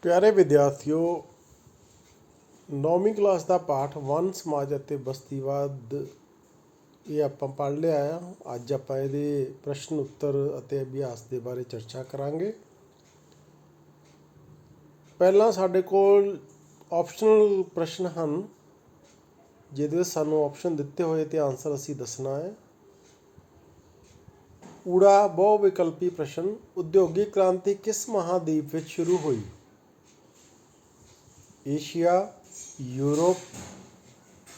ਪਿਆਰੇ ਵਿਦਿਆਰਥੀਓ, 9ਵੀਂ ਕਲਾਸ ਦਾ ਪਾਠ ਵਨ ਸਮਾਜ ਅਤੇ ਬਸਤੀਵਾਦ ਇਹ ਆਪਾਂ ਪੜ੍ਹ ਲਿਆ ਆ। ਅੱਜ ਆਪਾਂ ਇਹਦੇ ਪ੍ਰਸ਼ਨ ਉੱਤਰ ਅਤੇ ਅਭਿਆਸ ਦੇ ਬਾਰੇ ਚਰਚਾ ਕਰਾਂਗੇ। ਪਹਿਲਾਂ ਸਾਡੇ ਕੋਲ ਆਪਸ਼ਨਲ ਪ੍ਰਸ਼ਨ ਹਨ, ਜਿਹਦੇ ਵਿੱਚ ਸਾਨੂੰ ਆਪਸ਼ਨ ਦਿੱਤੇ ਹੋਏ ਅਤੇ ਆਨਸਰ ਅਸੀਂ ਦੱਸਣਾ ਹੈ। ਊੜਾ ਬਹੁ ਵਿਕਲਪੀ ਪ੍ਰਸ਼ਨ। ਉਦਯੋਗਿਕ ਕ੍ਰਾਂਤੀ ਕਿਸ ਮਹਾਂਦੀਪ ਵਿੱਚ ਸ਼ੁਰੂ ਹੋਈ? ਏਸ਼ੀਆ, ਯੂਰਪ,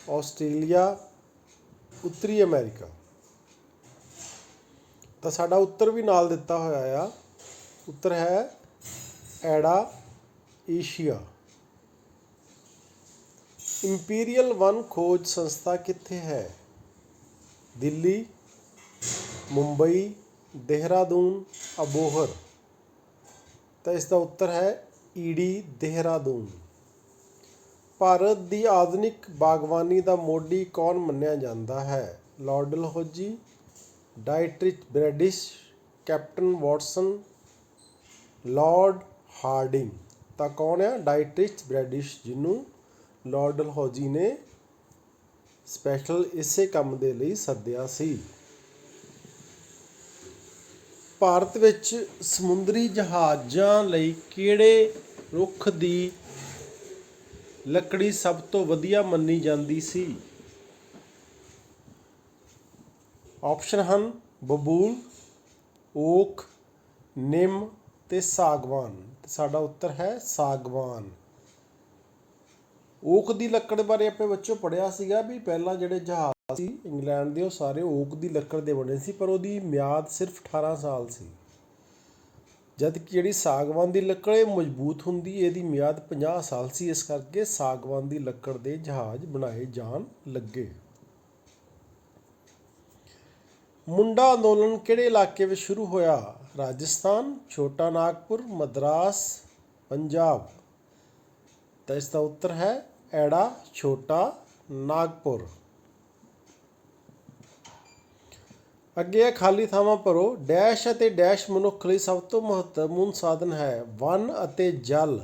ਆਸਟ੍ਰੇਲੀਆ, ਉੱਤਰੀ ਅਮਰੀਕਾ। ਤਾਂ ਸਾਡਾ ਉੱਤਰ ਵੀ ਨਾਲ ਦਿੱਤਾ ਹੋਇਆ ਆ। ਉੱਤਰ ਹੈ ਐੜਾ, ਏਸ਼ੀਆ। ਇੰਪੀਰੀਅਲ ਵਨ ਖੋਜ ਸੰਸਥਾ ਕਿੱਥੇ ਹੈ? ਦਿੱਲੀ, ਮੁੰਬਈ, ਦੇਹਰਾਦੂਨ, ਅਬੋਹਰ। ਤਾਂ ਇਸ ਦਾ ਉੱਤਰ ਹੈ ਈਡੀ, ਦੇਹਰਾਦੂਨ। ਭਾਰਤ ਦੀ ਆਧੁਨਿਕ ਬਾਗਵਾਨੀ ਦਾ ਮੋਢੀ ਕੌਣ ਮੰਨਿਆ ਜਾਂਦਾ ਹੈ? Lord Dalhousie, Dietrich Brandis, Captain Watson, Lord Hardinge. ਤਾਂ ਕੌਣ ਆ? ਡਾਇਟ੍ਰਿਚ ਬ੍ਰੈਡਿਸ਼, ਜਿਹਨੂੰ ਲਾਰਡ ਡਲਹੌਜੀ ਨੇ ਸਪੈਸ਼ਲ ਇਸੇ ਕੰਮ ਦੇ ਲਈ ਸੱਦਿਆ ਸੀ। ਭਾਰਤ ਵਿੱਚ ਸਮੁੰਦਰੀ ਜਹਾਜ਼ਾਂ ਲਈ ਕਿਹੜੇ ਰੁੱਖ ਦੀ ਲੱਕੜੀ ਸਭ ਤੋਂ ਵਧੀਆ ਮੰਨੀ ਜਾਂਦੀ ਸੀ? ਆਪਸ਼ਨ ਹਨ ਬਬੂਲ, ਓਕ, ਨਿੰਮ ਤੇ ਸਾਗਵਾਨ। ਸਾਡਾ ਉੱਤਰ ਹੈ ਸਾਗਵਾਨ। ਓਕ ਦੀ ਲੱਕੜ ਬਾਰੇ ਆਪਣੇ ਬੱਚੋਂ ਪੜ੍ਹਿਆ ਸੀਗਾ ਵੀ ਪਹਿਲਾਂ ਜਿਹੜੇ ਜਹਾਜ਼ ਸੀ ਇੰਗਲੈਂਡ ਦੇ, ਉਹ ਸਾਰੇ ਓਕ ਦੀ ਲੱਕੜ ਦੇ ਬਣੇ ਸੀ, ਪਰ ਉਹਦੀ ਮਿਆਦ ਸਿਰਫ 18 ਸਾਲ ਸੀ। ਜਦ ਕਿ ਜਿਹੜੀ ਸਾਗਵਾਨ ਦੀ ਲੱਕੜ ਇਹ ਮਜ਼ਬੂਤ ਹੁੰਦੀ, ਇਹਦੀ ਮਿਆਦ 50 ਸਾਲ ਸੀ। ਇਸ ਕਰਕੇ ਸਾਗਵਾਨ ਦੀ ਲੱਕੜ ਦੇ ਜਹਾਜ਼ ਬਣਾਏ ਜਾਣ ਲੱਗੇ। ਮੁੰਡਾ ਅੰਦੋਲਨ ਕਿਹੜੇ ਇਲਾਕੇ ਵਿੱਚ ਸ਼ੁਰੂ ਹੋਇਆ? ਰਾਜਸਥਾਨ, ਛੋਟਾ ਨਾਗਪੁਰ, ਮਦਰਾਸ, ਪੰਜਾਬ। ਤਾਂ ਇਸ ਦਾ ਉੱਤਰ ਹੈ ਐੜਾ, ਛੋਟਾ ਨਾਗਪੁਰ। ਅੱਗੇ ਖਾਲੀ ਥਾਵਾਂ ਭਰੋ। ਡੈਸ਼ ਅਤੇ ਡੈਸ਼ ਮਨੁੱਖ ਲਈ ਸਭ ਤੋਂ ਮਹੱਤਵਪੂਰਨ ਸਾਧਨ ਹੈ? ਵਨ ਅਤੇ ਜਲ।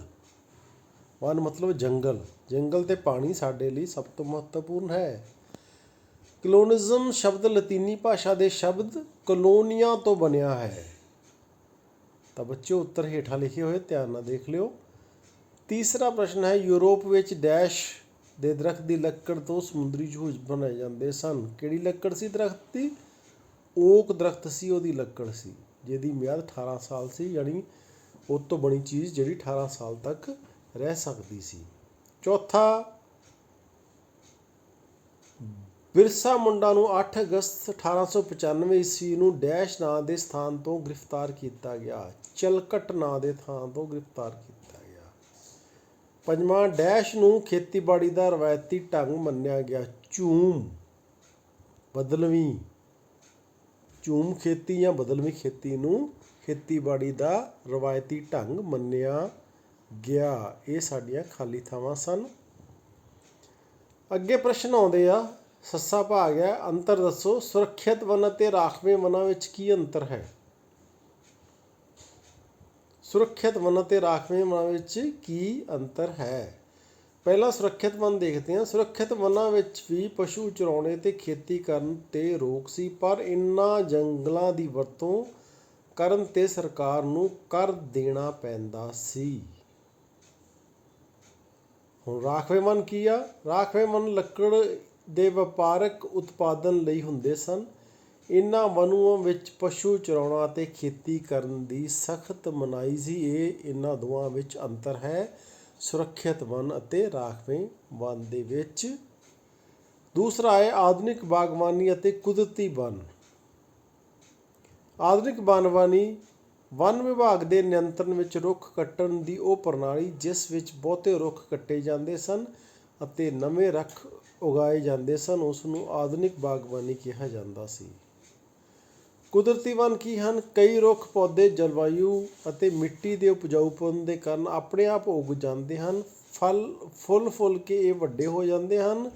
ਵਨ ਮਤਲਬ ਜੰਗਲ। ਜੰਗਲ ਤੇ ਪਾਣੀ ਸਾਡੇ ਲਈ ਸਭ ਤੋਂ ਮਹੱਤਵਪੂਰਨ ਹੈ। ਕਲੋਨਿਜ਼ਮ ਸ਼ਬਦ ਲਾਤੀਨੀ ਭਾਸ਼ਾ ਦੇ ਸ਼ਬਦ ਕਲੋਨੀਆ ਤੋਂ ਬਣਿਆ ਹੈ। ਤਾਂ ਬੱਚਿਓ ਉੱਤਰ ਹੇਠਾਂ ਲਿਖੇ ਹੋਏ ਧਿਆਨ ਨਾਲ ਦੇਖ ਲਿਓ। ਤੀਸਰਾ ਪ੍ਰਸ਼ਨ ਹੈ ਯੂਰਪ ਵਿੱਚ ਡੈਸ਼ ਦੇ ਦਰਖਤ ਦੀ ਲੱਕੜ ਤੋਂ ਸਮੁੰਦਰੀ ਜਹਾਜ਼ ਬਣਾਏ ਜਾਂਦੇ ਸਨ। ਕਿਹੜੀ ਲੱਕੜ ਸੀ ਦਰਖਤ ਦੀ? ਓਕ ਦਰਖਤ ਸੀ, ਉਹਦੀ ਲੱਕੜ ਸੀ, ਜਿਹਦੀ ਮਿਆਦ 18 ਸਾਲ ਸੀ। ਯਾਨੀ ਉਹ ਤੋਂ ਬਣੀ ਚੀਜ਼ ਜਿਹੜੀ 18 ਸਾਲ ਤੱਕ ਰਹਿ ਸਕਦੀ ਸੀ। ਚੌਥਾ, ਬਿਰਸਾ ਮੁੰਡਾ ਨੂੰ 8 ਅਗਸਤ 1895 ਈਸਵੀ ਨੂੰ ਡੈਸ਼ ਨਾਂ ਦੇ ਸਥਾਨ ਤੋਂ ਗ੍ਰਿਫਤਾਰ ਕੀਤਾ ਗਿਆ? ਚਲਕਟ ਨਾਂ ਦੇ ਥਾਂ ਤੋਂ ਗ੍ਰਿਫਤਾਰ ਕੀਤਾ ਗਿਆ। ਪੰਜਵਾਂ, ਡੈਸ਼ ਨੂੰ ਖੇਤੀਬਾੜੀ ਦਾ ਰਵਾਇਤੀ ਢੰਗ ਮੰਨਿਆ ਗਿਆ? ਝੂਮ, ਬਦਲਵੀਂ। ਝੂਮ ਖੇਤੀ ਜਾਂ ਬਦਲਵੀਂ ਖੇਤੀ ਨੂੰ ਖੇਤੀਬਾੜੀ ਦਾ ਰਵਾਇਤੀ ਢੰਗ ਮੰਨਿਆ ਗਿਆ। ਇਹ ਸਾਡੀਆਂ ਖਾਲੀ ਥਾਵਾਂ ਸਨ। ਅੱਗੇ ਪ੍ਰਸ਼ਨ ਆਉਂਦੇ ਆ। ਸੱਸਾ ਭਾਗ ਹੈ, ਅੰਤਰ ਦੱਸੋ। ਸੁਰੱਖਿਅਤ ਵਨ ਅਤੇ ਰਾਖਵੇਂ ਵਨਾਂ ਵਿੱਚ ਕੀ ਅੰਤਰ ਹੈ? ਸੁਰੱਖਿਅਤ ਵਨ ਅਤੇ ਰਾਖਵੇਂ ਵਨਾਂ ਵਿੱਚ ਕੀ ਅੰਤਰ ਹੈ? ਪਹਿਲਾਂ ਸੁਰੱਖਿਅਤ ਵਨ ਦੇਖਦੇ ਹਾਂ। ਸੁਰੱਖਿਅਤ ਵਨਾਂ ਵਿੱਚ ਵੀ ਪਸ਼ੂ ਚਰਾਉਣੇ ਅਤੇ ਖੇਤੀ ਕਰਨ 'ਤੇ ਰੋਕ ਸੀ, ਪਰ ਇਨ੍ਹਾਂ ਜੰਗਲਾਂ ਦੀ ਵਰਤੋਂ ਕਰਨ 'ਤੇ ਸਰਕਾਰ ਨੂੰ ਕਰ ਦੇਣਾ ਪੈਂਦਾ ਸੀ। ਹੁਣ ਰਾਖਵੇਂ ਵਨ ਕੀ ਆ? ਰਾਖਵੇਂ ਵਨ ਲੱਕੜ ਦੇ ਵਪਾਰਕ ਉਤਪਾਦਨ ਲਈ ਹੁੰਦੇ ਸਨ। ਇਹਨਾਂ ਵਣਾਂ ਵਿੱਚ ਪਸ਼ੂ ਚਰਾਉਣਾ ਅਤੇ ਖੇਤੀ ਕਰਨ ਦੀ ਸਖਤ ਮਨਾਹੀ ਸੀ। ਇਹਨਾਂ ਦੋਵਾਂ ਵਿੱਚ ਅੰਤਰ ਹੈ, ਸੁਰੱਖਿਅਤ ਵਨ ਅਤੇ ਰਾਖਵੇਂ ਵਨ ਦੇ ਵਿੱਚ। ਦੂਸਰਾ ਹੈ ਆਧੁਨਿਕ ਬਾਗਵਾਨੀ ਅਤੇ ਕੁਦਰਤੀ ਵਨ। ਆਧੁਨਿਕ ਬਾਗਵਾਨੀ ਵਨ ਵਿਭਾਗ ਦੇ ਨਿਯੰਤਰਣ ਵਿੱਚ ਰੁੱਖ ਕੱਟਣ ਦੀ ਉਹ ਪ੍ਰਣਾਲੀ ਜਿਸ ਵਿੱਚ ਬਹੁਤੇ ਰੁੱਖ ਕੱਟੇ ਜਾਂਦੇ ਸਨ ਅਤੇ ਨਵੇਂ ਰੁੱਖ ਉਗਾਏ ਜਾਂਦੇ ਸਨ, ਉਸ ਨੂੰ ਆਧੁਨਿਕ ਬਾਗਵਾਨੀ ਕਿਹਾ ਜਾਂਦਾ ਸੀ। ਕੁਦਰਤੀ ਵਨ ਕੀ ਹਨ? ਕਈ ਰੁੱਖ ਪੌਦੇ ਜਲਵਾਯੂ ਅਤੇ ਮਿੱਟੀ ਦੇ ਉਪਜਾਊਪਣ ਦੇ ਕਾਰਨ ਆਪਣੇ ਆਪ ਉੱਗ ਜਾਂਦੇ ਹਨ। ਫੁੱਲ ਕੇ ਇਹ ਵੱਡੇ ਹੋ ਜਾਂਦੇ ਹਨ।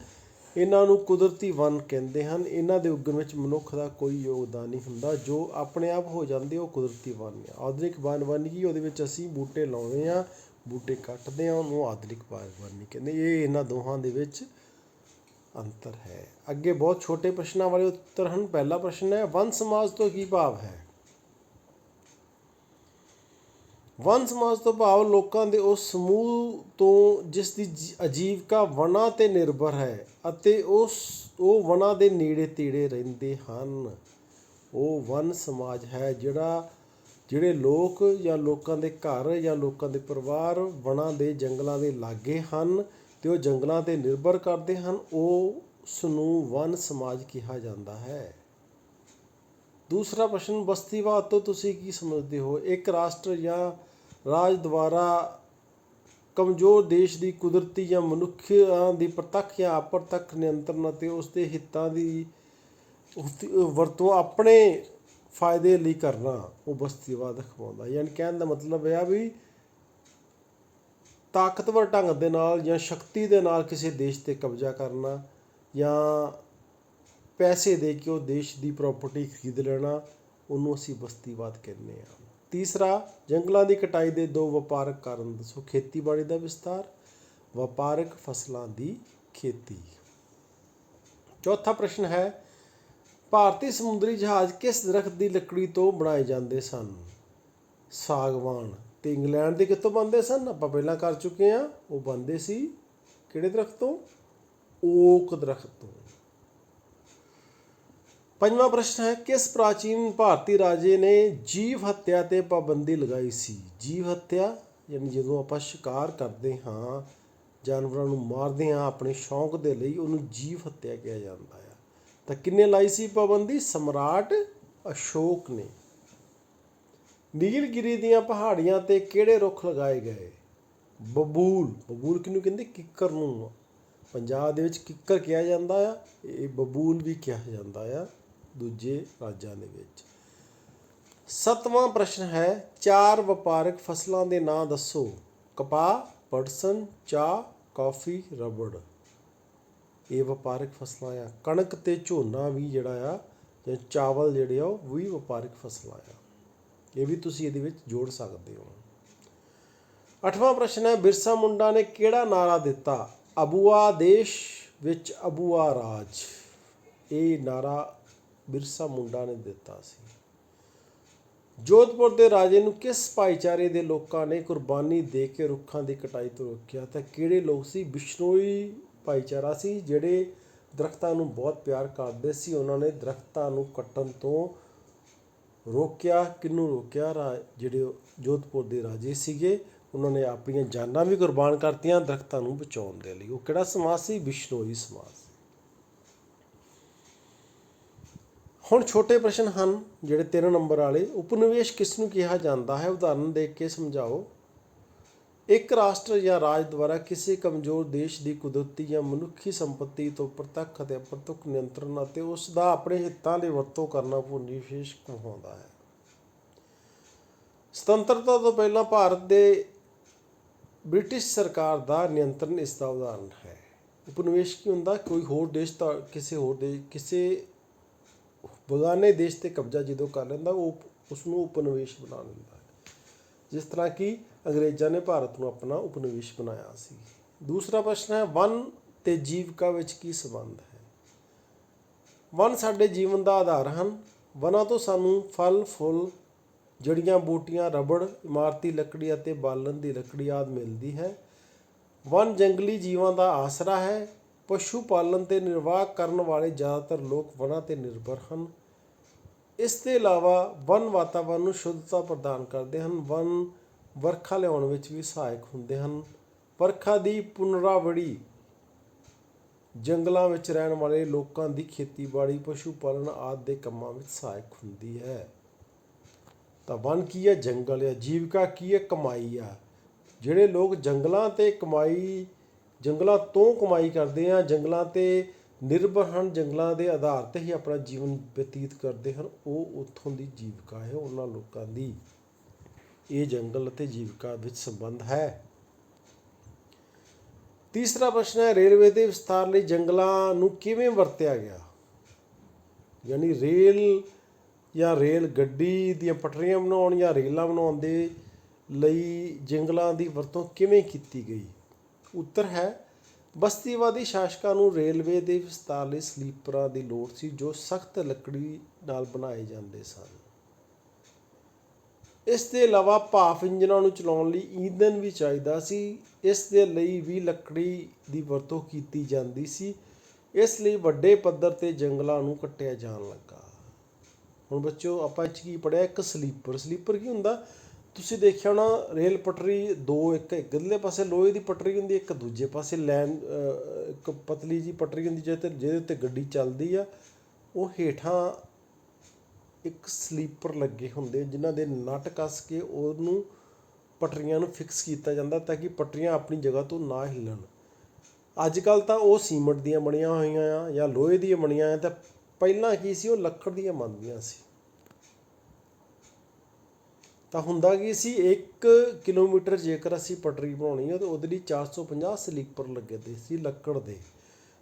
ਇਹਨਾਂ ਨੂੰ ਕੁਦਰਤੀ ਵਨ ਕਹਿੰਦੇ ਹਨ। ਇਹਨਾਂ ਦੇ ਉੱਗਣ ਵਿੱਚ ਮਨੁੱਖ ਦਾ ਕੋਈ ਯੋਗਦਾਨ ਨਹੀਂ ਹੁੰਦਾ। ਜੋ ਆਪਣੇ ਆਪ ਹੋ ਜਾਂਦੇ ਉਹ ਕੁਦਰਤੀ ਵਨ ਆ। ਆਧੁਨਿਕ ਬਾਗਵਾਨੀ ਕੀ? ਉਹਦੇ ਵਿੱਚ ਅਸੀਂ ਬੂਟੇ ਲਾਉਣੇ ਆ, ਬੂਟੇ ਕੱਟਦੇ ਹਾਂ ਉਹਨੂੰ ਆਧੁਨਿਕ ਬਾਗਬਾਨੀ ਕਹਿੰਦੇ। ਇਹ ਇਹਨਾਂ ਦੋਹਾਂ ਦੇ ਵਿੱਚ ਅੰਤਰ ਹੈ। ਅੱਗੇ ਬਹੁਤ ਛੋਟੇ ਪ੍ਰਸ਼ਨਾਂ ਵਾਲੇ ਉੱਤਰ ਹਨ। ਪਹਿਲਾ ਪ੍ਰਸ਼ਨ ਹੈ, ਵਨ ਸਮਾਜ ਤੋਂ ਕੀ ਭਾਵ ਹੈ? ਵਨ ਸਮਾਜ ਤੋਂ ਭਾਵ ਲੋਕਾਂ ਦੇ ਉਸ ਸਮੂਹ ਤੋਂ ਜਿਸ ਦੀ ਆਜੀਵਿਕਾ ਵਣਾਂ 'ਤੇ ਨਿਰਭਰ ਹੈ ਅਤੇ ਉਹ ਵਣਾਂ ਦੇ ਨੇੜੇ ਤੇੜੇ ਰਹਿੰਦੇ ਹਨ। ਉਹ ਵਨ ਸਮਾਜ ਹੈ ਜਿਹੜੇ ਲੋਕ ਜਾਂ ਲੋਕਾਂ ਦੇ ਘਰ ਜਾਂ ਲੋਕਾਂ ਦੇ ਪਰਿਵਾਰ ਵਣਾਂ ਦੇ ਜੰਗਲਾਂ ਦੇ ਲਾਗੇ ਹਨ ਅਤੇ ਉਹ ਜੰਗਲਾਂ 'ਤੇ ਨਿਰਭਰ ਕਰਦੇ ਹਨ। ਉਸ ਨੂੰ ਵਨ ਸਮਾਜ ਕਿਹਾ ਜਾਂਦਾ ਹੈ। ਦੂਸਰਾ ਪ੍ਰਸ਼ਨ, ਬਸਤੀਵਾਦ ਤੋਂ ਤੁਸੀਂ ਕੀ ਸਮਝਦੇ ਹੋ? ਇੱਕ ਰਾਸ਼ਟਰ ਜਾਂ ਰਾਜ ਦੁਆਰਾ ਕਮਜ਼ੋਰ ਦੇਸ਼ ਦੀ ਕੁਦਰਤੀ ਜਾਂ ਮਨੁੱਖਾਂ ਦੀ ਪ੍ਰਤੱਖ ਜਾਂ ਅਪ੍ਰਤੱਖ ਨਿਯੰਤਰਣ ਅਤੇ ਉਸ ਦੇ ਹਿੱਤਾਂ ਦੀ ਵਰਤੋਂ ਆਪਣੇ ਫਾਇਦੇ ਲਈ ਕਰਨਾ ਉਹ ਬਸਤੀਵਾਦ ਅਖਵਾਉਂਦਾ। ਯਾਨੀ ਕਹਿਣ ਦਾ ਮਤਲਬ ਇਹ ਆ ਵੀ ਤਾਕਤਵਰ ਢੰਗ ਦੇ ਨਾਲ ਜਾਂ ਸ਼ਕਤੀ ਦੇ ਨਾਲ ਕਿਸੇ ਦੇਸ਼ 'ਤੇ ਕਬਜ਼ਾ ਕਰਨਾ ਜਾਂ ਪੈਸੇ ਦੇ ਕੇ ਉਹ ਦੇਸ਼ ਦੀ ਪ੍ਰੋਪਰਟੀ ਖਰੀਦ ਲੈਣਾ, ਉਹਨੂੰ ਅਸੀਂ ਬਸਤੀਵਾਦ ਕਹਿੰਦੇ ਹਾਂ। ਤੀਸਰਾ, ਜੰਗਲਾਂ ਦੀ ਕਟਾਈ ਦੇ ਦੋ ਵਪਾਰਕ ਕਾਰਨ ਦੱਸੋ। ਖੇਤੀਬਾੜੀ ਦਾ ਵਿਸਤਾਰ, ਵਪਾਰਕ ਫਸਲਾਂ ਦੀ ਖੇਤੀ। ਚੌਥਾ ਪ੍ਰਸ਼ਨ ਹੈ, ਭਾਰਤੀ ਸਮੁੰਦਰੀ ਜਹਾਜ਼ ਕਿਸ ਦਰਖਤ ਦੀ ਲੱਕੜੀ ਤੋਂ ਬਣਾਏ ਜਾਂਦੇ ਸਨ? ਸਾਗਵਾਨ। ਅਤੇ ਇੰਗਲੈਂਡ ਦੇ ਕਿੱਥੋਂ ਬਣਦੇ ਸਨ? ਆਪਾਂ ਪਹਿਲਾਂ ਕਰ ਚੁੱਕੇ ਹਾਂ। ਉਹ ਬਣਦੇ ਸੀ ਕਿਹੜੇ ਦਰਖਤ ਤੋਂ? ਓਕ ਦਰਖਤ ਤੋਂ। ਪੰਜਵਾਂ ਪ੍ਰਸ਼ਨ ਹੈ, ਕਿਸ ਪ੍ਰਾਚੀਨ ਭਾਰਤੀ ਰਾਜੇ ਨੇ ਜੀਵ ਹੱਤਿਆ 'ਤੇ ਪਾਬੰਦੀ ਲਗਾਈ ਸੀ? ਜੀਵ ਹੱਤਿਆ ਯਾਨੀ ਜਦੋਂ ਆਪਾਂ ਸ਼ਿਕਾਰ ਕਰਦੇ ਹਾਂ, ਜਾਨਵਰਾਂ ਨੂੰ ਮਾਰਦੇ ਹਾਂ ਆਪਣੇ ਸ਼ੌਂਕ ਦੇ ਲਈ, ਉਹਨੂੰ ਜੀਵ ਹੱਤਿਆ ਕਿਹਾ ਜਾਂਦਾ ਆ। ਤਾਂ ਕਿਹਨੇ ਲਾਈ ਸੀ ਪਾਬੰਦੀ? ਸਮਰਾਟ ਅਸ਼ੋਕ ਨੇ। ਨੀਲਗਿਰੀ ਦੀਆਂ ਪਹਾੜੀਆਂ 'ਤੇ ਕਿਹੜੇ ਰੁੱਖ ਲਗਾਏ ਗਏ? ਬਬੂਲ। ਬਬੂਲ ਕਿਹਨੂੰ ਕਹਿੰਦੇ? ਕਿੱਕਰ ਨੂੰ। ਪੰਜਾਬ ਦੇ ਵਿੱਚ ਕਿੱਕਰ ਕਿਹਾ ਜਾਂਦਾ ਆ, ਇਹ ਬਬੂਲ ਵੀ ਕਿਹਾ ਜਾਂਦਾ ਆ ਦੂਜੇ ਰਾਜਾਂ ਦੇ ਵਿੱਚ। ਸੱਤਵਾਂ ਪ੍ਰਸ਼ਨ ਹੈ, ਚਾਰ ਵਪਾਰਕ ਫਸਲਾਂ ਦੇ ਨਾਂ ਦੱਸੋ। ਕਪਾਹ, ਪਟਸਨ, ਚਾਹ, ਕੌਫੀ, ਰਬੜ। ਇਹ ਵਪਾਰਕ ਫਸਲਾਂ ਆ। ਕਣਕ ਅਤੇ ਝੋਨਾ ਵੀ ਜਿਹੜਾ ਆ ਜਾਂ ਚਾਵਲ ਜਿਹੜੇ ਆ ਉਹ ਵੀ ਵਪਾਰਕ ਫਸਲਾਂ ਆ। ਇਹ ਵੀ ਤੁਸੀਂ ਇਹਦੇ ਵਿੱਚ ਜੋੜ ਸਕਦੇ ਹੋ। ਅੱਠਵਾਂ ਪ੍ਰਸ਼ਨ ਹੈ, ਬਿਰਸਾ ਮੁੰਡਾ ਨੇ ਕਿਹੜਾ ਨਾਅਰਾ ਦਿੱਤਾ? ਅਬੂਆ ਦੇਸ਼ ਵਿੱਚ ਅਬੂਆ ਰਾਜ। ਇਹ ਨਾਅਰਾ ਬਿਰਸਾ ਮੁੰਡਾ ਨੇ ਦਿੱਤਾ ਸੀ। ਜੋਧਪੁਰ ਦੇ ਰਾਜੇ ਨੂੰ ਕਿਸ ਭਾਈਚਾਰੇ ਦੇ ਲੋਕਾਂ ਨੇ ਕੁਰਬਾਨੀ ਦੇ ਕੇ ਰੁੱਖਾਂ ਦੀ ਕਟਾਈ ਤੋਂ ਰੋਕਿਆ? ਤਾਂ ਕਿਹੜੇ ਲੋਕ ਸੀ? ਬਿਸ਼ਨੋਈ ਭਾਈਚਾਰਾ ਸੀ, ਜਿਹੜੇ ਦਰਖਤਾਂ ਨੂੰ ਬਹੁਤ ਪਿਆਰ ਕਰਦੇ ਸੀ। ਉਹਨਾਂ ਨੇ ਦਰਖਤਾਂ ਨੂੰ ਕੱਟਣ ਤੋਂ ਰੋਕਿਆ। ਕਿਹਨੂੰ ਰੋਕਿਆ? ਜਿਹੜੇ ਜੋਧਪੁਰ ਦੇ ਰਾਜੇ ਸੀਗੇ, ਉਹਨਾਂ ਨੇ ਆਪਣੀਆਂ ਜਾਨਾਂ ਵੀ ਕੁਰਬਾਨ ਕਰਤੀਆਂ ਦਰਖਤਾਂ ਨੂੰ ਬਚਾਉਣ ਦੇ ਲਈ। ਉਹ ਕਿਹੜਾ ਸਮਾਜ ਸੀ? ਬਿਸ਼ਨੋਈ ਸਮਾਜ। ਹੁਣ ਛੋਟੇ ਪ੍ਰਸ਼ਨ ਹਨ ਜਿਹੜੇ 3 ਨੰਬਰ ਵਾਲੇ। ਉਪਨਿਵੇਸ਼ ਕਿਸ ਨੂੰ ਕਿਹਾ ਜਾਂਦਾ ਹੈ? ਉਦਾਹਰਨ ਦੇ ਕੇ ਸਮਝਾਓ। ਇੱਕ ਰਾਸ਼ਟਰ ਜਾਂ ਰਾਜ ਦੁਆਰਾ ਕਿਸੇ ਕਮਜ਼ੋਰ ਦੇਸ਼ ਦੀ ਕੁਦਰਤੀ ਜਾਂ ਮਨੁੱਖੀ ਸੰਪત્ਤੀ ਤੋਂ ਪ੍ਰਤੱਖ ਅਤੇ ਅਪ੍ਰਤੱਖ ਨਿਯੰਤਰਣ ਅਤੇ ਉਸ ਦਾ ਆਪਣੇ ਹਿੱਤਾਂ ਲਈ ਵਰਤੋਂ ਕਰਨਾ ਉਪਨਿਵੇਸ਼ ਕਹਾਉਂਦਾ ਹੈ। ਸੁਤੰਤਰਤਾ ਤੋਂ ਪਹਿਲਾਂ ਭਾਰਤ ਦੇ ਬ੍ਰਿਟਿਸ਼ ਸਰਕਾਰ ਦਾ ਨਿਯੰਤਰਣ ਇਸ ਦਾ ਉਦਾਹਰਨ ਹੈ। ਉਪਨਿਵੇਸ਼ ਕੀ ਹੁੰਦਾ? ਕੋਈ ਹੋਰ ਦੇਸ਼ ਤਾਂ ਕਿਸੇ ਬੇਗਾਨੇ ਦੇਸ਼ 'ਤੇ ਕਬਜ਼ਾ ਜਦੋਂ ਕਰ ਲੈਂਦਾ ਉਹ ਉਸਨੂੰ ਉਪਨਿਵੇਸ਼ ਬਣਾ ਲੈਂਦਾ ਹੈ। ਜਿਸ ਤਰ੍ਹਾਂ ਕਿ ਅੰਗਰੇਜ਼ਾਂ ਨੇ ਭਾਰਤ ਨੂੰ ਆਪਣਾ ਉਪਨਿਵੇਸ਼ ਬਣਾਇਆ ਸੀ। ਦੂਸਰਾ ਪ੍ਰਸ਼ਨ ਹੈ, ਵਨ ਅਤੇ ਜੀਵਿਕਾ ਵਿੱਚ ਕੀ ਸੰਬੰਧ ਹੈ? ਵਨ ਸਾਡੇ ਜੀਵਨ ਦਾ ਆਧਾਰ ਹਨ। ਵਨਾਂ ਤੋਂ ਸਾਨੂੰ ਫਲ ਫੁੱਲ, ਜੜੀਆਂ ਬੂਟੀਆਂ, ਰਬੜ, ਇਮਾਰਤੀ ਲੱਕੜੀ ਅਤੇ ਬਾਲਣ ਦੀ ਲੱਕੜੀ ਆਦਿ ਮਿਲਦੀ ਹੈ। ਵਨ ਜੰਗਲੀ ਜੀਵਾਂ ਦਾ ਆਸਰਾ ਹੈ। ਪਸ਼ੂ ਪਾਲਣ 'ਤੇ ਨਿਰਵਾਹ ਕਰਨ ਵਾਲੇ ਜ਼ਿਆਦਾਤਰ ਲੋਕ ਵਨਾਂ 'ਤੇ ਨਿਰਭਰ ਹਨ। ਇਸ ਤੋਂ ਇਲਾਵਾ ਵਨ ਵਾਤਾਵਰਨ ਨੂੰ ਸ਼ੁੱਧਤਾ ਪ੍ਰਦਾਨ ਕਰਦੇ ਹਨ। ਵਨ ਵਰਖਾ ਲਿਆਉਣ ਵਿੱਚ ਵੀ ਸਹਾਇਕ ਹੁੰਦੇ ਹਨ। ਵਰਖਾ ਦੀ ਪੁਨਰਾਵੜੀ ਜੰਗਲਾਂ ਵਿੱਚ ਰਹਿਣ ਵਾਲੇ ਲੋਕਾਂ ਦੀ ਖੇਤੀਬਾੜੀ, ਪਸ਼ੂ ਪਾਲਣ ਆਦਿ ਦੇ ਕੰਮਾਂ ਵਿੱਚ ਸਹਾਇਕ ਹੁੰਦੀ ਹੈ। ਤਾਂ ਵਨ ਕੀ ਹੈ? ਜੰਗਲ ਹੈ। ਜੀਵਿਕਾ ਕੀ ਹੈ? ਕਮਾਈ ਆ। ਜਿਹੜੇ ਲੋਕ ਜੰਗਲਾਂ ਤੋਂ ਕਮਾਈ ਕਰਦੇ ਆ, ਜੰਗਲਾਂ 'ਤੇ ਨਿਰਭਰ ਹਨ, ਜੰਗਲਾਂ ਦੇ ਆਧਾਰ 'ਤੇ ਹੀ ਆਪਣਾ ਜੀਵਨ ਬਤੀਤ ਕਰਦੇ ਹਨ, ਉਹ ਉੱਥੋਂ ਦੀ ਜੀਵਿਕਾ ਹੈ ਉਹਨਾਂ ਲੋਕਾਂ ਦੀ। ਇਹ ਜੰਗਲ ਅਤੇ ਜੀਵਿਕਾ ਵਿੱਚ ਸੰਬੰਧ ਹੈ। ਤੀਸਰਾ ਪ੍ਰਸ਼ਨ ਹੈ, ਰੇਲਵੇ ਦੇ ਵਿਸਤਾਰ ਲਈ ਜੰਗਲਾਂ ਨੂੰ ਕਿਵੇਂ ਵਰਤਿਆ ਗਿਆ? ਯਾਨੀ ਰੇਲ ਜਾਂ ਰੇਲ ਗੱਡੀ ਦੀਆਂ ਪਟੜੀਆਂ ਬਣਾਉਣ ਜਾਂ ਰੇਲਾਂ ਬਣਾਉਣ ਦੇ ਲਈ ਜੰਗਲਾਂ ਦੀ ਵਰਤੋਂ ਕਿਵੇਂ ਕੀਤੀ ਗਈ? ਉੱਤਰ ਹੈ ਬਸਤੀਵਾਦੀ ਸ਼ਾਸਕਾਂ ਨੂੰ ਰੇਲਵੇ ਦੇ ਵਿਸਤਾਰ ਲਈ ਸਲੀਪਰਾਂ ਦੀ ਲੋੜ ਸੀ ਜੋ ਸਖਤ ਲੱਕੜੀ ਨਾਲ ਬਣਾਏ ਜਾਂਦੇ ਸਨ। ਇਸ ਦੇ ਇਲਾਵਾ ਭਾਫ ਇੰਜਨਾਂ ਨੂੰ ਚਲਾਉਣ ਲਈ ਈਂਧਨ ਵੀ ਚਾਹੀਦਾ ਸੀ। ਇਸ ਦੇ ਲਈ ਵੀ ਲੱਕੜੀ ਦੀ ਵਰਤੋਂ ਕੀਤੀ ਜਾਂਦੀ ਸੀ। ਇਸ ਲਈ ਵੱਡੇ ਪੱਧਰ 'ਤੇ ਜੰਗਲਾਂ ਨੂੰ ਕੱਟਿਆ ਜਾਣ ਲੱਗਾ। ਹੁਣ ਬੱਚਿਓ ਆਪਾਂ ਇਹ 'ਚ ਕੀ ਪੜ੍ਹਿਆ? ਇੱਕ ਸਲੀਪਰ ਕੀ ਹੁੰਦਾ? ਤੁਸੀਂ ਦੇਖਿਆ ਹੋਣਾ ਰੇਲ ਪਟੜੀ ਦੋ, ਇੱਕ ਇੱਧਰਲੇ ਪਾਸੇ ਲੋਹੇ ਦੀ ਪਟੜੀ ਹੁੰਦੀ, ਇੱਕ ਦੂਜੇ ਪਾਸੇ ਇੱਕ ਪਤਲੀ ਜਿਹੀ ਪਟੜੀ ਹੁੰਦੀ ਜਿਹਦੇ ਉੱਤੇ ਗੱਡੀ ਚੱਲਦੀ ਆ। ਉਹ ਹੇਠਾਂ ਇੱਕ ਸਲੀਪਰ ਲੱਗੇ ਹੁੰਦੇ ਜਿਨ੍ਹਾਂ ਦੇ ਨਟ ਕੱਸ ਕੇ ਉਹਨੂੰ ਪਟੜੀਆਂ ਨੂੰ ਫਿਕਸ ਕੀਤਾ ਜਾਂਦਾ ਤਾਂ ਕਿ ਪਟੜੀਆਂ ਆਪਣੀ ਜਗ੍ਹਾ ਤੋਂ ਨਾ ਹਿੱਲਣ। ਅੱਜ ਕੱਲ੍ਹ ਤਾਂ ਉਹ ਸੀਮੈਂਟ ਦੀਆਂ ਬਣੀਆਂ ਹੋਈਆਂ ਆ ਜਾਂ ਲੋਹੇ ਦੀਆਂ ਬਣੀਆਂ ਆ, ਤਾਂ ਪਹਿਲਾਂ ਕੀ ਸੀ, ਉਹ ਲੱਕੜ ਦੀਆਂ ਬਣਦੀਆਂ ਸੀ। ਤਾਂ ਹੁੰਦਾ ਕੀ ਸੀ, 1 ਕਿਲੋਮੀਟਰ ਜੇਕਰ ਅਸੀਂ ਪਟੜੀ ਬਣਾਉਣੀ ਹੈ ਤਾਂ ਉਹਦੇ ਲਈ 450 ਸਲੀਪਰ ਲੱਗਦੇ ਸੀ ਲੱਕੜ ਦੇ।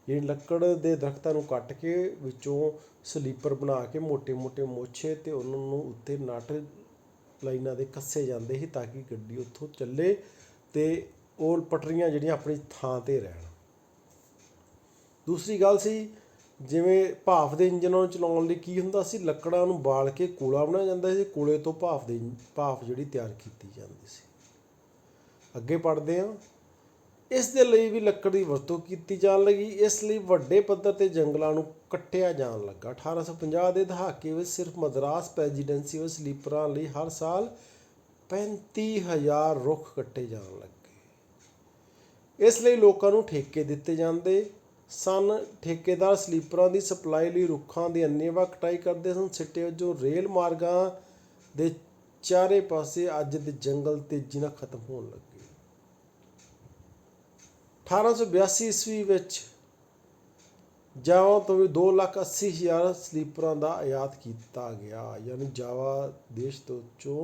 ਜਿਹੜੀ ਲੱਕੜ ਦੇ ਦਰਖਤਾਂ ਨੂੰ ਕੱਟ ਕੇ ਵਿੱਚੋਂ ਸਲੀਪਰ ਬਣਾ ਕੇ ਮੋਟੇ ਮੋਟੇ ਮੋਛੇ ਅਤੇ ਉਹਨਾਂ ਨੂੰ ਉੱਤੇ ਨਟ ਲਾਈਨਾਂ ਦੇ ਕੱਸੇ ਜਾਂਦੇ ਸੀ ਤਾਂ ਕਿ ਗੱਡੀ ਉੱਥੋਂ ਚੱਲੇ ਅਤੇ ਉਹ ਪਟੜੀਆਂ ਜਿਹੜੀਆਂ ਆਪਣੀ ਥਾਂ 'ਤੇ ਰਹਿਣ। ਦੂਸਰੀ ਗੱਲ ਸੀ, ਜਿਵੇਂ ਭਾਫ ਦੇ ਇੰਜਨਾਂ ਨੂੰ ਚਲਾਉਣ ਲਈ ਕੀ ਹੁੰਦਾ ਸੀ, ਲੱਕੜਾਂ ਨੂੰ ਬਾਲ ਕੇ ਕੋਲਾ ਬਣਾਇਆ ਜਾਂਦਾ ਸੀ। ਕੋਲੇ ਤੋਂ ਭਾਫ ਜਿਹੜੀ ਤਿਆਰ ਕੀਤੀ ਜਾਂਦੀ ਸੀ। ਅੱਗੇ ਪੜ੍ਹਦੇ ਹਾਂ। ਇਸ ਦੇ ਲਈ ਵੀ ਲੱਕੜ ਦੀ ਵਰਤੋਂ ਕੀਤੀ ਜਾਣ ਲੱਗੀ। ਇਸ ਲਈ ਵੱਡੇ ਪੱਧਰ 'ਤੇ ਜੰਗਲਾਂ ਨੂੰ ਕੱਟਿਆ ਜਾਣ ਲੱਗਾ। 1850 ਦੇ ਦਹਾਕੇ ਵਿੱਚ ਸਿਰਫ ਮਦਰਾਸ ਪ੍ਰੈਜ਼ੀਡੈਂਸੀ ਵਿੱਚ ਸਲੀਪਰਾਂ ਲਈ ਹਰ ਸਾਲ 35,000 ਰੁੱਖ ਕੱਟੇ ਜਾਣ ਲੱਗੇ। ਇਸ ਲਈ ਲੋਕਾਂ ਨੂੰ ਠੇਕੇ ਦਿੱਤੇ ਜਾਂਦੇ ਸਨ। ਠੇਕੇਦਾਰ ਸਲੀਪਰਾਂ ਦੀ ਸਪਲਾਈ ਲਈ ਰੁੱਖਾਂ ਦੀ ਅੰਨ੍ਹੇਵਾਹ ਕਟਾਈ ਕਰਦੇ ਸਨ। ਸਿੱਟੇ ਵਜੋਂ ਰੇਲ ਮਾਰਗਾਂ ਦੇ ਚਾਰੇ ਪਾਸੇ ਅੱਜ ਦੇ ਜੰਗਲ ਤੇਜ਼ੀ ਨਾਲ ਖਤਮ ਹੋਣ ਲੱਗੇ। 1882 ਈਸਵੀ ਵਿੱਚ ਜਾਵਾ ਤੋਂ ਵੀ 2,80,000 ਸਲੀਪਰਾਂ ਦਾ ਆਯਾਤ ਕੀਤਾ ਗਿਆ, ਯਾਨੀ ਜਾਵਾ ਦੇਸ਼ ਤੋਂ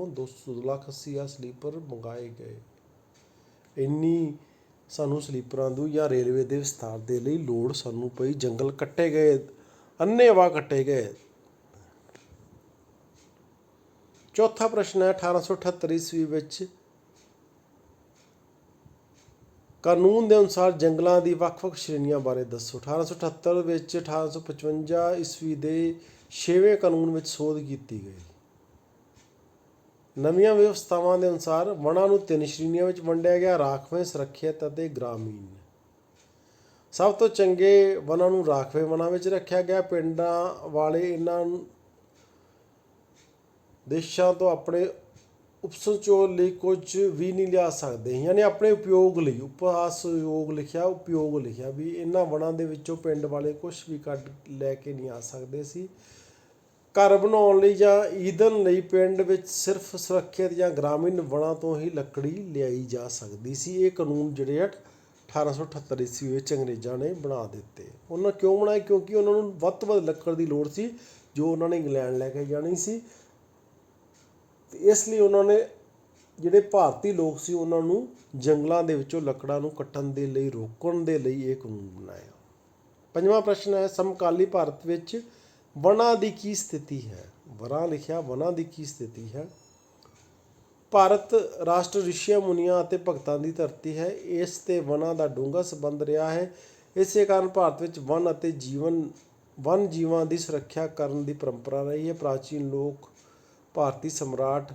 2,80,000 ਸਲੀਪਰ ਮੰਗਾਏ ਗਏ। ਇੰਨੀ ਸਾਨੂੰ ਸਲੀਪਰਾਂ ਦੀ ਜਾਂ ਰੇਲਵੇ ਦੇ ਵਿਸਥਾਰ ਦੇ ਲਈ ਲੋੜ ਸਾਨੂੰ ਪਈ। ਜੰਗਲ ਕੱਟੇ ਗਏ, ਅੰਨ੍ਹੇਵਾਹ ਕੱਟੇ ਗਏ। ਚੌਥਾ ਪ੍ਰਸ਼ਨ ਹੈ 1878 ਈਸਵੀ ਵਿੱਚ ਕਾਨੂੰਨ ਦੇ ਅਨੁਸਾਰ ਜੰਗਲਾਂ ਦੀ ਵੱਖ-ਵੱਖ ਸ਼੍ਰੇਣੀਆਂ ਬਾਰੇ ਦੱਸੋ। 1878 ਵਿੱਚ 1855 ਈਸਵੀ ਦੇ 6ਵੇਂ ਕਾਨੂੰਨ ਵਿੱਚ ਸੋਧ ਕੀਤੀ ਗਈ। ਨਵੀਆਂ ਵਿਵਸਥਾਵਾਂ ਦੇ ਅਨੁਸਾਰ ਵਣਾਂ ਨੂੰ 3 ਸ਼੍ਰੇਣੀਆਂ ਵਿੱਚ ਵੰਡਿਆ ਗਿਆ: ਰਾਖਵੇਂ, ਸੁਰੱਖਿਅਤ ਅਤੇ ਗ੍ਰਾਮੀਣ। ਸਭ ਤੋਂ ਚੰਗੇ ਵਣਾਂ ਨੂੰ ਰਾਖਵੇਂ ਵਣਾਂ ਵਿੱਚ ਰੱਖਿਆ ਗਿਆ। ਪਿੰਡਾਂ ਵਾਲੇ ਇਹਨਾਂ ਦੇਸ਼ਾਂ ਤੋਂ ਆਪਣੇ ਉਪਸੰਚੋਲ ਲਈ ਕੁਝ ਵੀ ਨਹੀਂ ਲਿਆ ਸਕਦੇ, ਯਾਨੀ ਆਪਣੇ ਉਪਯੋਗ ਲਈ। ਉਪਹਾਸਯੋਗ ਲਿਖਿਆ, ਉਪਯੋਗ ਲਿਖਿਆ ਵੀ ਇਹਨਾਂ ਵਣਾਂ ਦੇ ਵਿੱਚੋਂ ਪਿੰਡ ਵਾਲੇ ਕੁਛ ਵੀ ਕੱਢ ਲੈ ਕੇ ਨਹੀਂ ਆ ਸਕਦੇ ਸੀ। ਘਰ ਬਣਾਉਣ ਲਈ ਜਾਂ ਈਂਧਣ ਲਈ ਪਿੰਡ ਵਿੱਚ ਸਿਰਫ ਸੁਰੱਖਿਅਤ ਜਾਂ ਗ੍ਰਾਮੀਣ ਵਣਾਂ ਤੋਂ ਹੀ ਲੱਕੜੀ ਲਿਆਈ ਜਾ ਸਕਦੀ ਸੀ। ਇਹ ਕਾਨੂੰਨ ਜਿਹੜੇ 1878 ਈਸਵੀ ਵਿੱਚ ਅੰਗਰੇਜ਼ਾਂ ਨੇ ਬਣਾ ਦਿੱਤੇ। ਉਹਨਾਂ ਕਿਉਂ ਬਣਾਏ? ਕਿਉਂਕਿ ਉਹਨਾਂ ਨੂੰ ਵੱਧ ਤੋਂ ਵੱਧ ਲੱਕੜ ਦੀ ਲੋੜ ਸੀ ਜੋ ਉਹਨਾਂ ਨੇ ਇੰਗਲੈਂਡ ਲੈ ਕੇ ਜਾਣੀ ਸੀ। ਅਤੇ ਇਸ ਲਈ ਉਹਨਾਂ ਨੇ ਜਿਹੜੇ ਭਾਰਤੀ ਲੋਕ ਸੀ ਉਹਨਾਂ ਨੂੰ ਜੰਗਲਾਂ ਦੇ ਵਿੱਚੋਂ ਲੱਕੜਾਂ ਨੂੰ ਕੱਟਣ ਦੇ ਲਈ ਰੋਕਣ ਦੇ ਲਈ ਇਹ ਕਾਨੂੰਨ ਬਣਾਇਆ। ਪੰਜਵਾਂ ਪ੍ਰਸ਼ਨ ਹੈ ਸਮਕਾਲੀ ਭਾਰਤ ਵਿੱਚ ਵਣਾਂ ਦੀ ਕੀ ਸਥਿਤੀ ਹੈ। ਵਰਾਂ ਲਿਖਿਆ, ਵਣਾਂ ਦੀ ਕੀ ਸਥਿਤੀ ਹੈ। ਭਾਰਤ ਰਾਸ਼ਟਰ ਰਿਸ਼ੀਆਂ ਮੁਨੀਆਂ ਅਤੇ ਭਗਤਾਂ ਦੀ ਧਰਤੀ ਹੈ। ਇਸ ਤੇ ਵਣਾਂ ਦਾ ਡੂੰਘਾ ਸੰਬੰਧ ਰਿਹਾ ਹੈ। ਇਸੇ ਕਾਰਨ ਭਾਰਤ ਵਿੱਚ ਵਣ ਅਤੇ ਵਨ ਜੀਵਾਂ ਦੀ ਸੁਰੱਖਿਆ ਕਰਨ ਦੀ ਪਰੰਪਰਾ ਰਹੀ ਹੈ। ਪ੍ਰਾਚੀਨ ਲੋਕ ਭਾਰਤੀ ਸਮਰਾਟ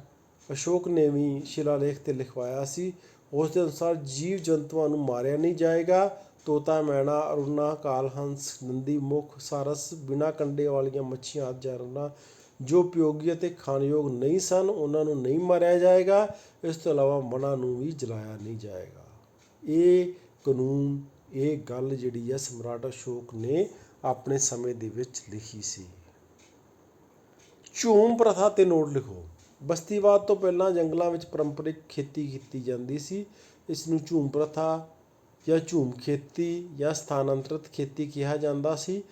ਅਸ਼ੋਕ ਨੇ ਵੀ ਸ਼ਿਲਾਲੇਖ 'ਤੇ ਲਿਖਵਾਇਆ ਸੀ। ਉਸ ਦੇ ਅਨੁਸਾਰ ਜੀਵ ਜੰਤੂਆਂ ਨੂੰ ਮਾਰਿਆ ਨਹੀਂ ਜਾਏਗਾ। ਤੋਤਾ, ਮੈਣਾ, ਅਰੁਣਾ, ਕਾਲਹੰਸ, ਨੰਦੀ ਮੁੱਖ, ਸਾਰਸ, ਬਿਨਾਂ ਕੰਡੇ ਵਾਲੀਆਂ ਮੱਛੀਆਂ ਆਦਿ ਜਾਨਵਰਾਂ ਜੋ ਉਪਯੋਗੀ ਅਤੇ ਖਾਣਯੋਗ ਨਹੀਂ ਸਨ ਉਹਨਾਂ ਨੂੰ ਨਹੀਂ ਮਾਰਿਆ ਜਾਏਗਾ। ਇਸ ਤੋਂ ਇਲਾਵਾ ਵਣਾਂ ਨੂੰ ਵੀ ਜਲਾਇਆ ਨਹੀਂ ਜਾਏਗਾ। ਇਹ ਕਾਨੂੰਨ, ਇਹ ਗੱਲ ਜਿਹੜੀ ਹੈ ਸਮਰਾਟ ਅਸ਼ੋਕ ਨੇ ਆਪਣੇ ਸਮੇਂ ਦੇ ਵਿੱਚ ਲਿਖੀ ਸੀ। ਝੂਮ ਪ੍ਰਥਾ 'ਤੇ ਨੋਟ ਲਿਖੋ। ਬਸਤੀਵਾਦ ਤੋਂ ਪਹਿਲਾਂ ਜੰਗਲਾਂ ਵਿੱਚ ਪਰੰਪਰਿਕ ਖੇਤੀ ਕੀਤੀ ਜਾਂਦੀ ਸੀ। ਇਸ ਨੂੰ ਝੂਮ ਪ੍ਰਥਾ ਜਾਂ ਝੂਮ ਖੇਤੀ ਜਾਂ ਸਥਾਨਾਂਤਰਿਤ ਖੇਤੀ ਕਿਹਾ ਜਾਂਦਾ ਸੀ।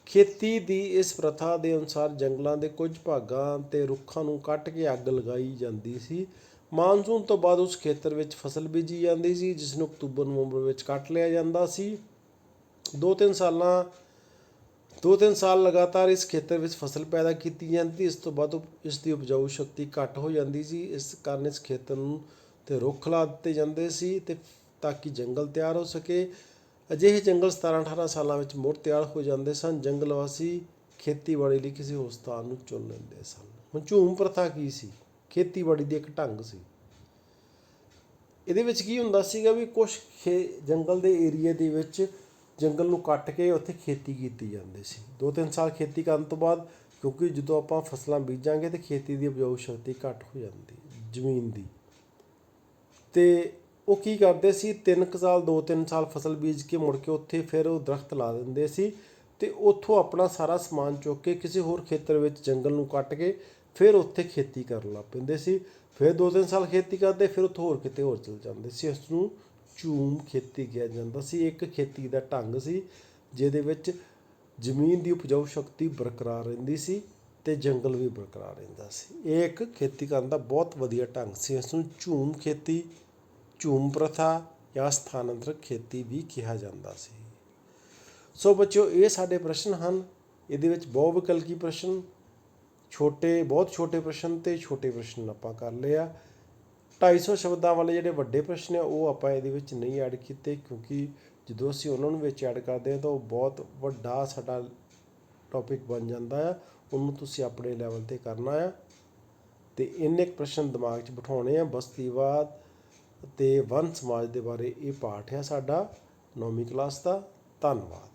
ਖੇਤੀ ਦੀ ਇਸ ਪ੍ਰਥਾ ਦੇ ਅਨੁਸਾਰ ਜੰਗਲਾਂ ਦੇ ਕੁਝ ਭਾਗਾਂ 'ਤੇ ਰੁੱਖਾਂ ਨੂੰ ਕੱਟ ਕੇ ਅੱਗ ਲਗਾਈ ਜਾਂਦੀ ਸੀ। ਮਾਨਸੂਨ ਤੋਂ ਬਾਅਦ ਉਸ ਖੇਤਰ ਵਿੱਚ ਫਸਲ ਬੀਜੀ ਜਾਂਦੀ ਸੀ ਜਿਸ ਨੂੰ ਅਕਤੂਬਰ ਨਵੰਬਰ ਵਿੱਚ ਕੱਟ ਲਿਆ ਜਾਂਦਾ ਸੀ। 2-3 ਸਾਲ ਲਗਾਤਾਰ ਇਸ ਖੇਤਰ ਵਿੱਚ ਫਸਲ ਪੈਦਾ ਕੀਤੀ ਜਾਂਦੀ। ਇਸ ਤੋਂ ਬਾਅਦ ਇਸ ਦੀ ਉਪਜਾਊ ਸ਼ਕਤੀ ਘੱਟ ਹੋ ਜਾਂਦੀ ਸੀ। ਇਸ ਕਾਰਨ ਇਸ ਖੇਤਰ ਨੂੰ ਤੇ ਰੁੱਖ ਲਾ ਦਿੱਤੇ ਜਾਂਦੇ ਸੀ ਤੇ ਤਾਂ ਕਿ ਜੰਗਲ ਤਿਆਰ ਹੋ ਸਕੇ। ਅਜਿਹੇ ਜੰਗਲ 17-18 ਸਾਲਾਂ ਵਿੱਚ ਮੁੜ ਤਿਆਰ ਹੋ ਜਾਂਦੇ ਸਨ। ਜੰਗਲ ਵਾਸੀ ਖੇਤੀਬਾੜੀ ਲਈ ਕਿਸੇ ਹੋਰ ਸਥਾਨ ਨੂੰ ਚੁਣ ਲੈਂਦੇ ਸਨ। ਹੁਣ ਝੂਮ ਪ੍ਰਥਾ ਕੀ ਸੀ? ਖੇਤੀਬਾੜੀ ਦੀ ਇੱਕ ਢੰਗ ਸੀ। ਇਹਦੇ ਵਿੱਚ ਕੀ ਹੁੰਦਾ ਸੀਗਾ ਵੀ ਕੁਛ ਜੰਗਲ ਦੇ ਏਰੀਏ ਦੇ ਵਿੱਚ ਜੰਗਲ ਨੂੰ ਕੱਟ ਕੇ ਉੱਥੇ ਖੇਤੀ ਕੀਤੀ ਜਾਂਦੀ ਸੀ। 2-3 ਸਾਲ ਖੇਤੀ ਕਰਨ ਤੋਂ ਬਾਅਦ, ਕਿਉਂਕਿ ਜਦੋਂ ਆਪਾਂ ਫਸਲਾਂ ਬੀਜਾਂਗੇ ਤਾਂ ਖੇਤੀ ਦੀ ਉਪਜਾਊ ਸ਼ਕਤੀ ਘੱਟ ਹੋ ਜਾਂਦੀ ਜ਼ਮੀਨ ਦੀ, ਅਤੇ ਉਹ ਕੀ ਕਰਦੇ ਸੀ 2-3 ਸਾਲ ਫਸਲ ਬੀਜ ਕੇ ਮੁੜ ਕੇ ਉੱਥੇ ਫਿਰ ਉਹ ਦਰਖਤ ਲਾ ਦਿੰਦੇ ਸੀ ਅਤੇ ਉੱਥੋਂ ਆਪਣਾ ਸਾਰਾ ਸਮਾਨ ਚੁੱਕ ਕੇ ਕਿਸੇ ਹੋਰ ਖੇਤਰ ਵਿੱਚ ਜੰਗਲ ਨੂੰ ਕੱਟ ਕੇ ਫਿਰ ਉੱਥੇ ਖੇਤੀ ਕਰਨ ਲੱਗ ਪੈਂਦੇ ਸੀ। ਫਿਰ 2-3 ਸਾਲ ਖੇਤੀ ਕਰਦੇ, ਫਿਰ ਉੱਥੋਂ ਹੋਰ ਕਿਤੇ ਹੋਰ ਚਲੇ ਜਾਂਦੇ ਸੀ। ਇਸ ਨੂੰ ਝੂਮ ਖੇਤੀ ਕਿਹਾ ਜਾਂਦਾ ਸੀ। ਇੱਕ ਖੇਤੀ ਦਾ ਢੰਗ ਸੀ ਜਿਹਦੇ ਵਿੱਚ ਜ਼ਮੀਨ ਦੀ ਉਪਜਾਊ ਸ਼ਕਤੀ ਬਰਕਰਾਰ ਰਹਿੰਦੀ ਸੀ ਅਤੇ ਜੰਗਲ ਵੀ ਬਰਕਰਾਰ ਰਹਿੰਦਾ ਸੀ। ਇਹ ਇੱਕ ਖੇਤੀ ਕਰਨ ਦਾ ਬਹੁਤ ਵਧੀਆ ਢੰਗ ਸੀ। ਇਸ ਨੂੰ ਝੂਮ ਖੇਤੀ, ਝੂਮ ਪ੍ਰਥਾ ਜਾਂ ਸਥਾਨਾਂਤਰਿਤ ਖੇਤੀ ਵੀ ਕਿਹਾ ਜਾਂਦਾ ਸੀ। ਸੋ ਬੱਚਿਓ, ਇਹ ਸਾਡੇ ਪ੍ਰਸ਼ਨ ਹਨ। ਇਹਦੇ ਵਿੱਚ ਬਹੁ ਵਿਕਲਪੀ ਪ੍ਰਸ਼ਨ, ਬਹੁਤ ਛੋਟੇ ਪ੍ਰਸ਼ਨ ਅਤੇ ਛੋਟੇ ਪ੍ਰਸ਼ਨ ਆਪਾਂ ਕਰ ਲਏ ਆ। 250 ਸ਼ਬਦਾਂ ਵਾਲੇ ਜਿਹੜੇ ਵੱਡੇ ਪ੍ਰਸ਼ਨ ਆ ਉਹ ਆਪਾਂ ਇਹਦੇ ਵਿੱਚ ਨਹੀਂ ਐਡ ਕੀਤੇ, ਕਿਉਂਕਿ ਜਦੋਂ ਅਸੀਂ ਉਹਨਾਂ ਨੂੰ ਵਿੱਚ ਐਡ ਕਰਦੇ ਹਾਂ ਤਾਂ ਉਹ ਬਹੁਤ ਵੱਡਾ ਸਾਡਾ ਟੌਪਿਕ ਬਣ ਜਾਂਦਾ ਆ। ਉਹਨੂੰ ਤੁਸੀਂ ਆਪਣੇ ਲੈਵਲ 'ਤੇ ਕਰਨਾ ਆ ਅਤੇ ਇੰਨੇ ਕੁ ਪ੍ਰਸ਼ਨ ਦਿਮਾਗ 'ਚ ਬਿਠਾਉਣੇ ਆ। ਬਸਤੀਵਾਦ ਅਤੇ ਵਨ ਸਮਾਜ ਦੇ ਬਾਰੇ ਇਹ ਪਾਠ ਆ ਸਾਡਾ 9ਵੀਂ ਕਲਾਸ ਦਾ। ਧੰਨਵਾਦ।